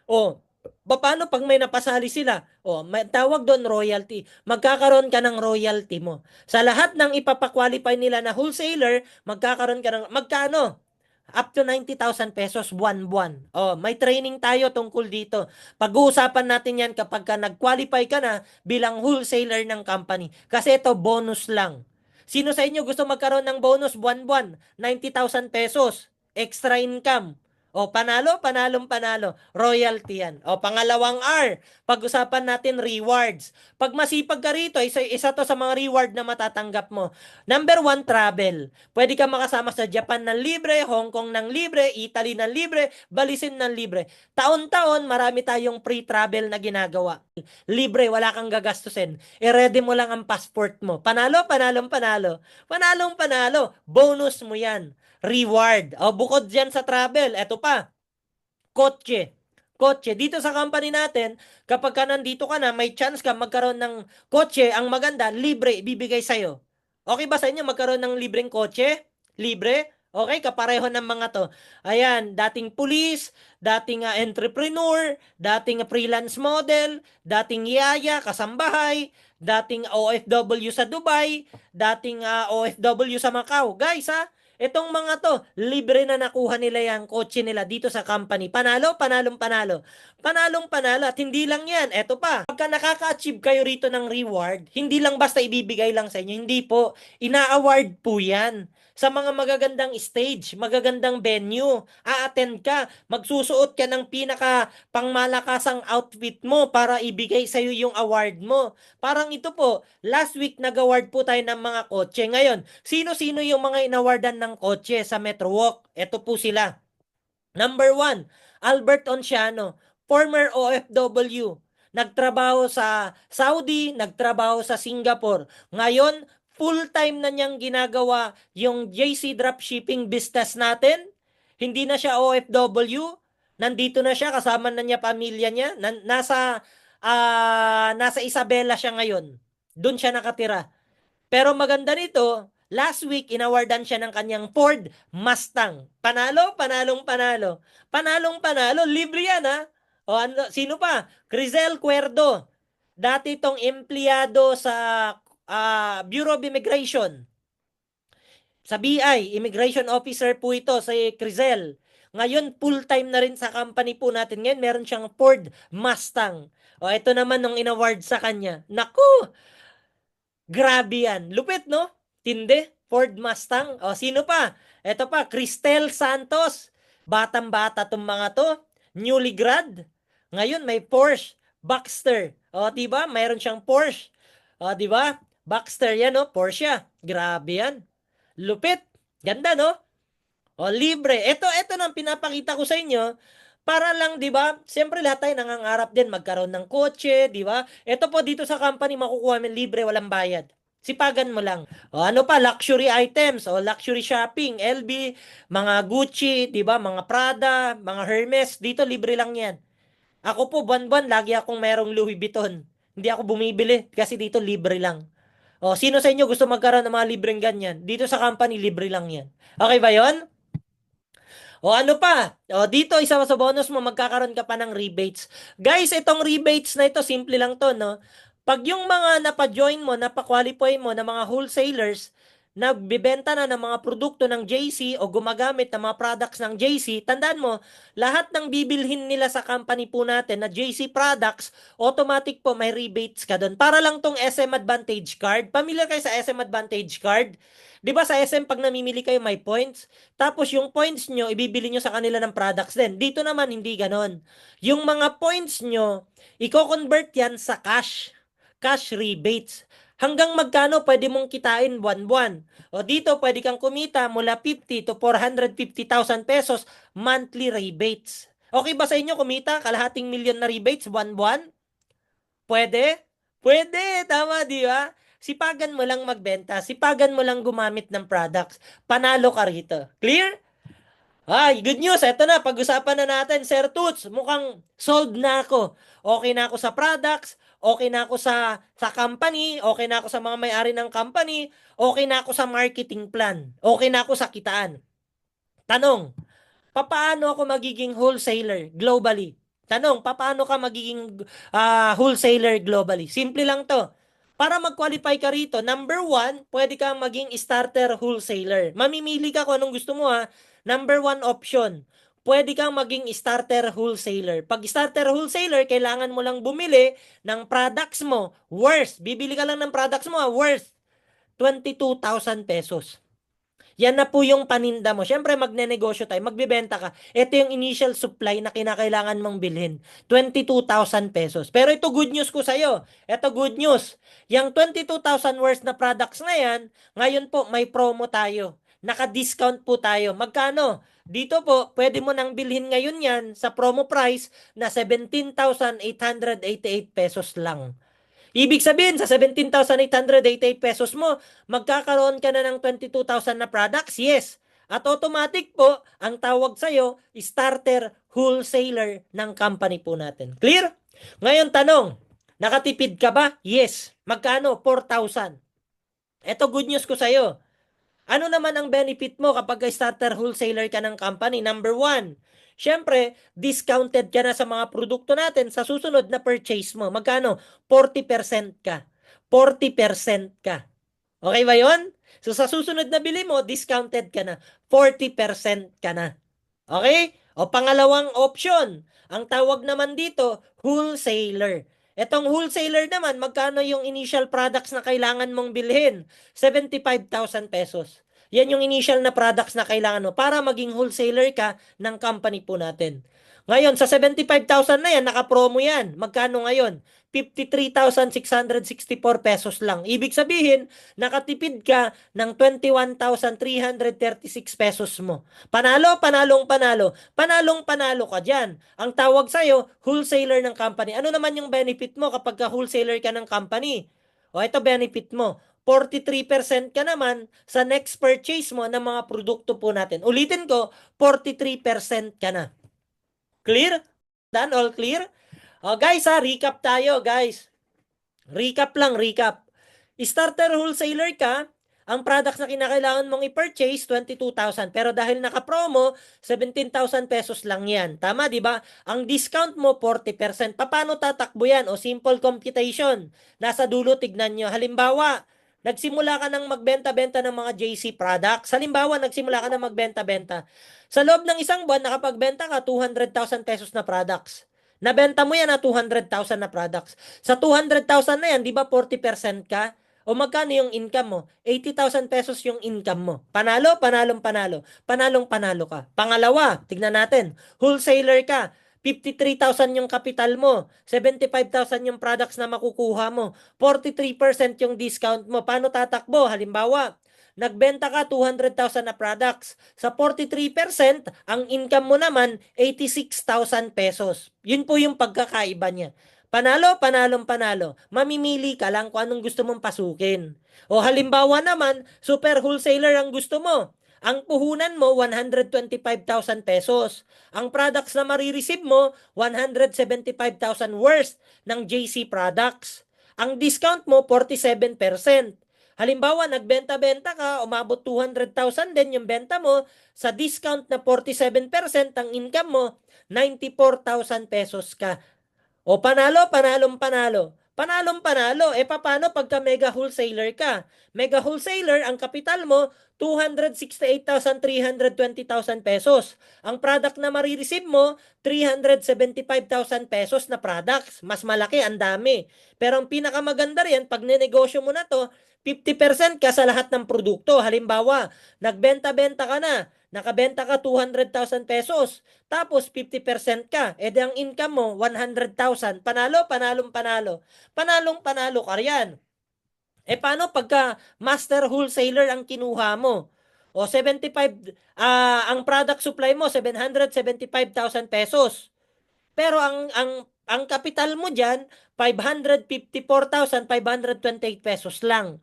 Speaker 1: O, paano pag may napasali sila? O, may tawag doon royalty. Magkakaroon ka ng royalty mo. Sa lahat ng ipapakwalify nila na wholesaler, magkakaroon ka ng, magkano? Up to 90,000 pesos buwan-buwan. Oh, may training tayo tungkol dito. Pag-uusapan natin yan kapag ka nag-qualify ka na bilang wholesaler ng company. Kasi ito, bonus lang. Sino sa inyo gusto magkaroon ng bonus buwan-buwan? 90,000 pesos. Extra income. O, panalo, panalong panalo. Royalty yan. O, pangalawang R. Pag-usapan natin rewards. Pag masipag ka rito, isa to sa mga reward na matatanggap mo. Number 1, travel. Pwede ka makasama sa Japan ng libre, Hong Kong ng libre, Italy ng libre, Balisin ng libre. Taon-taon, marami tayong free travel na ginagawa. Libre, wala kang gagastusin. I-ready mo lang ang passport mo. Panalo, panalong panalo. Panalong panalo. Bonus mo yan. Reward. O, bukod dyan sa travel, eto pa, kotse. Kotse. Dito sa company natin, kapag ka nandito ka na, may chance ka magkaroon ng kotse, ang maganda, libre, ibibigay sa'yo. Okay ba sa inyo magkaroon ng libreng kotse? Libre? Okay, kapareho ng mga to. Ayan, dating pulis, dating entrepreneur, dating freelance model, dating yaya, kasambahay, dating OFW sa Dubai, dating OFW sa Macau. Guys, itong mga to, libre na nakuha nila yung kotse nila dito sa company. Panalo, panalong panalo. Panalong panalo at hindi lang yan. Eto pa, pagka nakaka-achieve kayo rito ng reward, hindi lang basta ibibigay lang sa inyo. Hindi po, ina-award po yan. Sa mga magagandang stage, magagandang venue, a-attend ka, magsusuot ka ng pinaka pangmalakasang outfit mo para ibigay sa'yo yung award mo. Parang ito po, last week nag-award po tayo ng mga kotse. Ngayon, sino-sino yung mga inawardan ng kotse sa Metro Walk? Ito po sila. Number one, Albert Onciano, former OFW. Nagtrabaho sa Saudi, nagtrabaho sa Singapore. Ngayon, full-time na niyang ginagawa yung JC Dropshipping business natin. Hindi na siya OFW. Nandito na siya, kasama na niya pamilya niya. Nasa Isabela siya ngayon. Doon siya nakatira. Pero maganda nito, last week, inawardan siya ng kanyang Ford Mustang. Panalo, panalong panalo. Panalong panalo, libre yan ha. O ano, sino pa? Crizel Cuerdo. Dati itong empleyado sa Bureau of Immigration. Sa BI, Immigration Officer po ito, si Crizel. Ngayon, full-time na rin sa company po natin. Ngayon, meron siyang Ford Mustang. O, ito naman nung inaward sa kanya. Naku, grabe yan. Lupit, no? Tindi. Ford Mustang. O, sino pa? Ito pa, Cristel Santos. Batang-bata tong mga to. Newly grad. Ngayon, may Porsche. Boxster. O, diba? Mayroon siyang Porsche. O, diba? Boxster yan, no? Porsche. Grabe yan. Lupit. Ganda, no? O, libre. Ito nang pinapakita ko sa inyo. Para lang, di ba? Siyempre lahat tayo nangangarap din magkaroon ng kotse, di ba? Ito po dito sa company makukuha mo libre, walang bayad. Sipagan mo lang. O ano pa, luxury items, o luxury shopping, LB, mga Gucci, di ba? Mga Prada, mga Hermes, dito libre lang yan. Ako po, buwan-buwan, lagi akong merong Louis Vuitton. Hindi ako bumibili kasi dito libre lang. O, sino sa inyo gusto magkaroon ng mga libreng ganyan? Dito sa company, libre lang yan. Okay ba yon? O ano pa? O dito, isa sa bonus mo, magkakaroon ka pa ng rebates. Guys, itong rebates na ito, simple lang to, no? Pag yung mga napa-join mo, napa-qualify mo na mga wholesalers, nagbibenta na ng mga produkto ng JC o gumagamit ng mga products ng JC, tandaan mo, lahat ng bibilhin nila sa company po natin na JC products, automatic po may rebates ka doon. Para lang tong SM Advantage Card. Pamilyar kayo sa SM Advantage Card? 'Di ba sa SM pag namimili kayo may points? Tapos yung points nyo, ibibili nyo sa kanila ng products din. Dito naman, hindi ganon. Yung mga points nyo, i-convert yan sa cash. Cash rebates. Hanggang magkano pwede mong kitain buwan-buwan. O dito, pwede kang kumita mula 50 to 450,000 pesos monthly rebates. Okay ba sa inyo kumita kalahating milyon na rebates buwan-buwan? Pwede? Pwede, tama, di ba? Sipagan mo lang magbenta, sipagan mo lang gumamit ng products. Panalo ka rito. Clear? Ay, good news. Ito na, pag-usapan na natin, Sir Toots. Mukhang solved na ako. Okay na ako sa products, okay na ako sa company, okay na ako sa mga may-ari ng company, okay na ako sa marketing plan, okay na ako sa kitaan. Tanong, papaano ako magiging wholesaler globally? Tanong, papaano ka magiging wholesaler globally? Simple lang to. Para mag-qualify ka rito, number one, pwede kang maging starter wholesaler. Mamimili ka kung anong gusto mo ha. Number one option, pwede kang maging starter wholesaler. Pag starter wholesaler, kailangan mo lang bumili ng products mo worth. Bibili ka lang ng products mo worth 22,000 pesos. Yan na po yung paninda mo. Siyempre, magnenegosyo tayo, magbebenta ka. Ito yung initial supply na kinakailangan mong bilhin. 22,000 pesos. Pero ito good news ko sa'yo. Ito good news. Yung 22,000 worth na products na yan, ngayon po may promo tayo. Naka-discount po tayo. Magkano? Dito po, pwede mo nang bilhin ngayon yan sa promo price na 17,888 pesos lang. Ibig sabihin, sa 17,888 pesos mo, magkakaroon ka na ng 22,000 na products? Yes. At automatic po, ang tawag sa'yo, starter wholesaler ng company po natin. Clear? Ngayon, tanong, nakatipid ka ba? Yes. Magkano? 4,000. Ito good news ko sa'yo. Ano naman ang benefit mo kapag starter wholesaler ka ng company? Number one, syempre, discounted ka na sa mga produkto natin sa susunod na purchase mo. Magkano? 40% ka. 40% ka. Okay ba yon? So sa susunod na bili mo, discounted ka na. 40% ka na. Okay? O pangalawang option, ang tawag naman dito, wholesaler. Etong wholesaler naman, magkano yung initial products na kailangan mong bilhin? 75,000 pesos. Yan yung initial na products na kailangan mo para maging wholesaler ka ng company po natin. Ngayon, sa 75,000 na yan, naka-promo yan. Magkano ngayon? 53,664 pesos lang. Ibig sabihin, nakatipid ka ng 21,336 pesos mo. Panalo, panalong panalo. Panalong panalo ka dyan. Ang tawag sa'yo, wholesaler ng company. Ano naman yung benefit mo kapag wholesaler ka ng company? O ito benefit mo. 43% ka naman sa next purchase mo ng mga produkto po natin. Ulitin ko, 43% ka na. Clear? Done? All clear? O guys ha, recap tayo guys. Recap lang, recap. Starter wholesaler ka, ang products na kinakailangan mong i-purchase, 22,000. Pero dahil naka-promo, 17,000 pesos lang yan. Tama, di ba? Ang discount mo, 40%. Paano tatakbo yan? O simple computation. Nasa dulo, tignan nyo. Halimbawa, nagsimula ka ng magbenta-benta ng mga JC products. Halimbawa, nagsimula ka ng magbenta-benta. Sa loob ng isang buwan, nakapagbenta ka 200,000 pesos na products. Nabenta mo yan na 200,000 na products. Sa 200,000 na yan, di ba 40% ka? O magkano yung income mo? 80,000 pesos yung income mo. Panalo, panalong panalo. Panalong panalo ka. Pangalawa, tignan natin. Wholesaler ka. 53,000 yung kapital mo. 75,000 yung products na makukuha mo. 43% yung discount mo. Paano tatakbo? Halimbawa, nagbenta ka 200,000 na products. Sa 43%, ang income mo naman 86,000 pesos. Yun po yung pagkakaiba niya. Panalo, panalong panalo. Mamimili ka lang kung anong gusto mong pasukin. O halimbawa naman, super wholesaler ang gusto mo. Ang puhunan mo, 125,000 pesos. Ang products na marireceive mo, 175,000 worth ng JC products. Ang discount mo, 47%. Halimbawa, nagbenta-benta ka, umabot 200,000 din yung benta mo, sa discount na 47%, ang income mo, 94,000 pesos ka. O panalo, panalong panalo. Panalong panalo. E paano pagka mega wholesaler ka? Mega wholesaler, ang kapital mo, 268,320,000 pesos. Ang product na marireceive mo, 375,000 pesos na products. Mas malaki, ang dami. Pero ang pinakamaganda rin, pag ninegosyo mo na to, 50% ka sa lahat ng produkto. Halimbawa, nagbenta-benta ka na, nakabenta ka 200,000 pesos. Tapos 50% ka, edi ang income mo 100,000. Panalo, panalong panalo. Panalong panalo ka riyan. E paano pagka master wholesaler ang kinuha mo? O 75 ang product supply mo 775,000 pesos. Pero ang kapital mo diyan 554,528 pesos lang.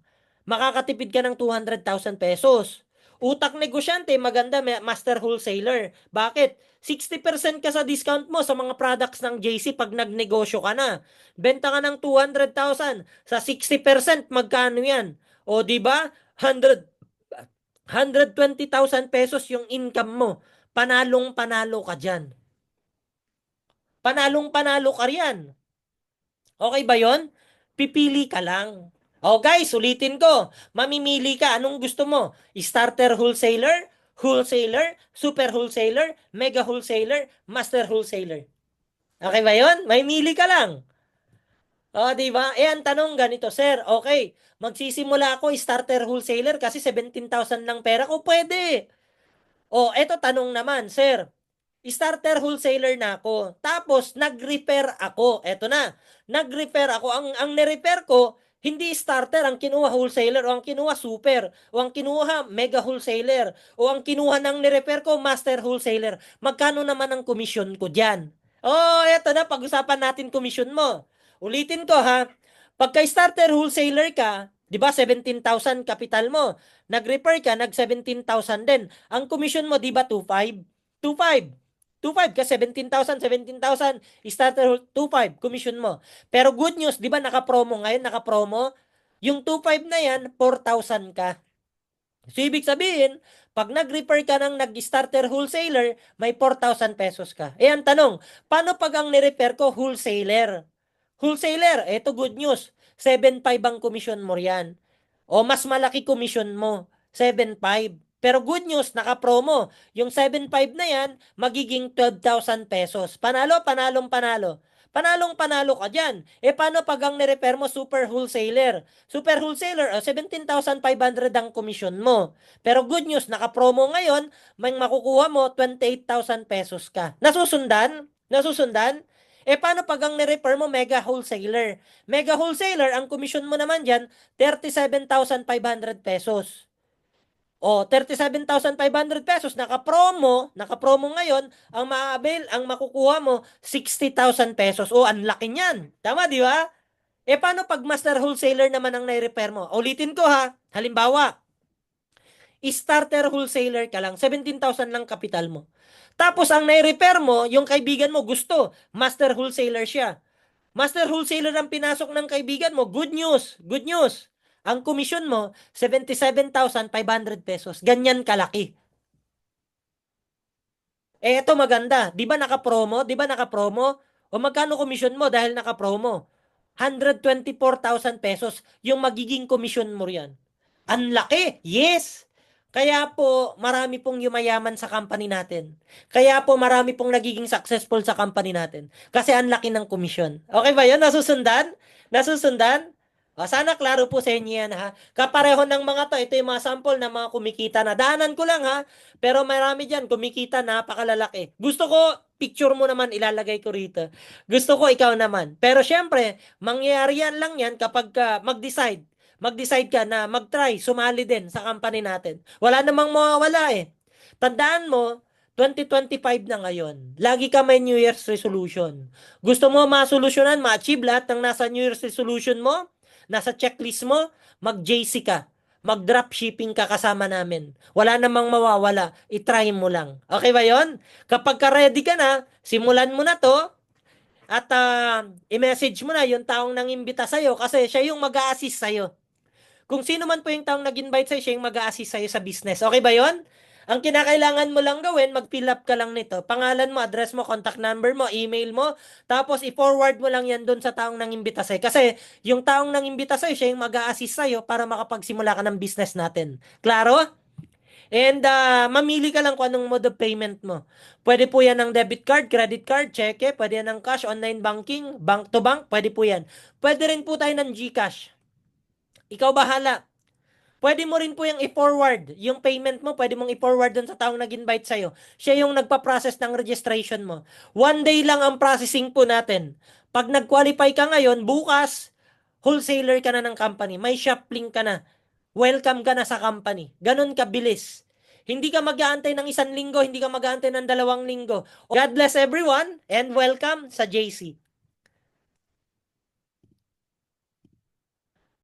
Speaker 1: Makakatipid ka ng 200,000 pesos. Utak negosyante, maganda, master wholesaler. Bakit? 60% ka sa discount mo sa mga products ng JC pag nagnegosyo ka na. Benta ka ng 200,000. Sa 60%, magkano yan? O, di ba? 120,000 pesos yung income mo. Panalong panalo ka dyan. Panalong panalo ka riyan. Okay ba yon? Pipili ka lang. Oh guys, ulitin ko. Mamimili ka. Anong gusto mo? Starter wholesaler, wholesaler, super wholesaler, mega wholesaler, master wholesaler. Okay ba yon? Mamimili ka lang. Oh, di ba? Eh, ang tanong ganito, sir. Okay, magsisimula ako starter wholesaler kasi 17,000 lang pera ko. Pwede. Oh, eto tanong naman, sir. Starter wholesaler na ako. Tapos, nag-repair ako. Eto na. Nag-repair ako. Ang ni-repair ko, hindi starter ang kinuha wholesaler o ang kinuha super o ang kinuha mega wholesaler o ang kinuha ng ni-repair ko master wholesaler. Magkano naman ang komisyon ko dyan? Oh, eto na. Pag-usapan natin komisyon mo. Ulitin ko ha. Pagka starter wholesaler ka, di ba 17,000 kapital mo. Nag-repair ka, nag 17,000 din. Ang komisyon mo, di ba 2,500? 2,500. 2,500 ka, 17,000, 17,000, starter 2,500, commission mo. Pero good news, di ba naka-promo ngayon, naka-promo? Yung 2.5 na yan, 4,000 ka. So, ibig sabihin, pag nag-refer ka ng nag-starter wholesaler, may 4,000 pesos ka. Eh, ang tanong, paano pag ang nirefer ko wholesaler? Wholesaler, eto good news. 7.5 ang commission mo riyan. O mas malaki commission mo. 7.5. Pero good news, naka-promo. Yung 7.5 na yan, magiging 12,000 pesos. Panalo, panalong panalo. Panalong panalo ka dyan. Eh paano pag ang nirefer mo super wholesaler? Super wholesaler, 17,500 ang commission mo. Pero good news, naka-promo ngayon, may makukuha mo 28,000 pesos ka. Nasusundan? Nasusundan? Eh, paano pag ang nirefer mo mega wholesaler? Mega wholesaler, ang commission mo naman dyan, 37,500 pesos. O, 37,500 pesos, naka-promo ngayon, ang ma-avail, ang makukuha mo, 60,000 pesos. O, ang laki niyan. Tama, di ba? Eh, paano pag master wholesaler naman ang nai-repair mo? Ulitin ko ha. Halimbawa, starter wholesaler ka lang, 17,000 lang kapital mo. Tapos ang nai-repair mo, yung kaibigan mo gusto, master wholesaler siya. Master wholesaler ang pinasok ng kaibigan mo, good news, good news. Ang komisyon mo, 77,500 pesos. Ganyan kalaki. Eh, ito maganda. Di ba naka-promo? Di ba naka-promo? O magkano komisyon mo dahil naka-promo? 124,000 pesos yung magiging komisyon mo riyan. Ang laki! Yes! Kaya po, marami pong yumayaman sa company natin. Kaya po, marami pong nagiging successful sa company natin. Kasi ang laki ng komisyon. Okay ba yun? Nasusundan? Nasusundan? O, sana klaro po sa inyo yan, ha? Kapareho ng mga to. Ito yung mga sample ng mga kumikita na. Daanan ko lang, ha? Pero marami dyan, kumikita, napakalalaki. Gusto ko, picture mo naman, ilalagay ko rito. Gusto ko, ikaw naman. Pero syempre, mangyayari yan lang yan kapag mag-decide. Mag-decide ka na mag-try, sumali din sa company natin. Wala namang mawawala eh. Tandaan mo, 2025 na ngayon. Lagi ka may New Year's resolution. Gusto mo masolusyonan, ma-achieve lahat ng nasa New Year's resolution mo? Nasa checklist mo? Mag-JC ka. Mag-dropshipping ka kasama namin. Wala namang mawawala. I-try mo lang. Okay ba yon? Kapag ka-ready ka na, simulan mo na to. At i-message mo na yung taong nangimbita sa'yo kasi siya yung mag-a-assist sa'yo. Kung sino man po yung taong nag-invite sa'yo, siya yung mag-a-assist sa'yo sa business. Okay ba yon? Ang kinakailangan mo lang gawin, mag-fill up ka lang nito. Pangalan mo, address mo, contact number mo, email mo, tapos i-forward mo lang yan doon sa taong nangimbita sa'yo. Kasi yung taong nangimbita sa'yo, siya yung mag-a-assist sa'yo para makapagsimula ka ng business natin. Klaro? And mamili ka lang kung anong mode of payment mo. Pwede po yan ng debit card, credit card, cheque, pwede yan ng cash, online banking, bank to bank, pwede po yan. Pwede rin po tayo ng GCash. Ikaw bahala. Pwede mo rin po yung i-forward. Yung payment mo, pwede mong i-forward dun sa taong nag-invite sa'yo. Siya yung nagpa-process ng registration mo. 1 day lang ang processing po natin. Pag nag-qualify ka ngayon, bukas, wholesaler ka na ng company. May shop link ka na. Welcome ka na sa company. Ganon kabilis. Hindi ka mag-aantay ng 1 linggo, hindi ka mag-aantay ng 2 linggo. God bless everyone and welcome sa JC.